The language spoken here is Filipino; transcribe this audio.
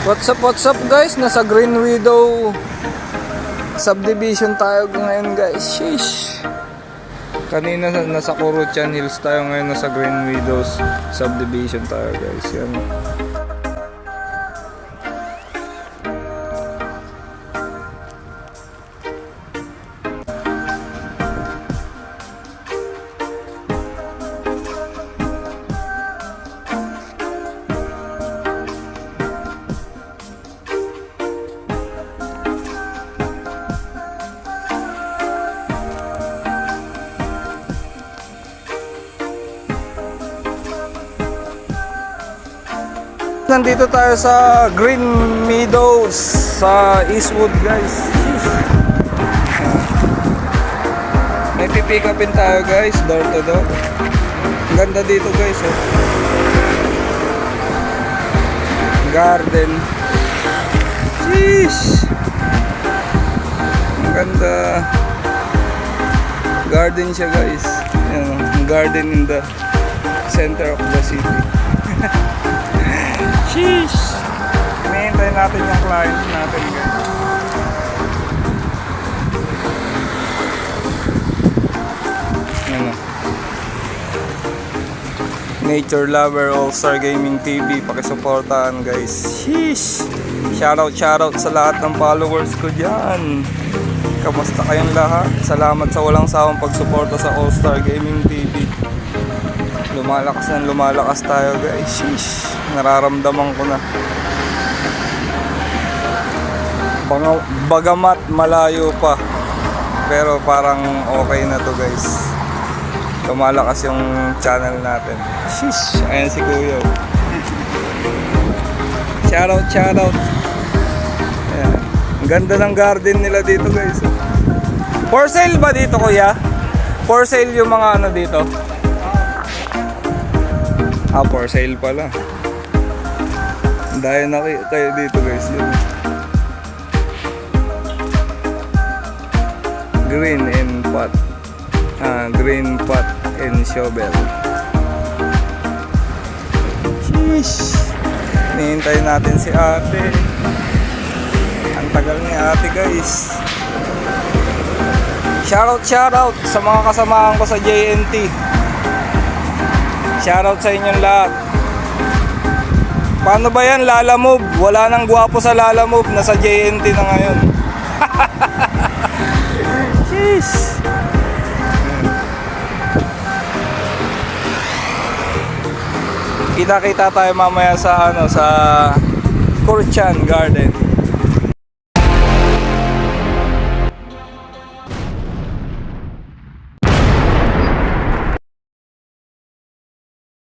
What's up guys? Nasa Green Widow subdivision tayo ngayon guys. Sheesh. Kanina nasa Kuruchan Hills tayo, ngayon nasa Green Widows subdivision tayo guys. Yan. Nandito tayo sa Green Meadows sa Eastwood guys. May pipick upin tayo guys, door to door. Ganda dito guys oh. Garden. Sheesh. Ganda. Garden siya guys. Yan, garden in the center of the city. Sheesh! Hinihintay natin yung client natin guys. Ano? Nature Lover All-Star Gaming TV, pakisuportahan guys. Sheesh! Shoutout sa lahat ng followers ko dyan. Kamusta kayong lahat? Salamat sa walang sawang pagsuporta sa All-Star Gaming TV. Lumalakas tayo guys. Sheesh. Nararamdaman ko na. Bagamat malayo pa, pero parang okay na to guys. Lumalakas yung channel natin. Sheesh. Ayan si Kuya. Shoutout. Ayan. Ang ganda ng garden nila dito guys. For sale ba dito kuya? For sale yung mga ano dito? For sale pala. Dahil na kayo dito guys. Yun. Green and pot. Green pot and shovel. Sheesh. Nihintay natin si ate. Ang tagal ni ate guys. Shoutout sa mga kasamahan ko sa JNT. Shoutout sa inyong lahat. Paano ba yan? Lala Move. Wala nang gwapo sa Lala Move. Nasa JNT na ngayon. Jeez. Kita tayo mamaya sa sa Kuruchan Garden.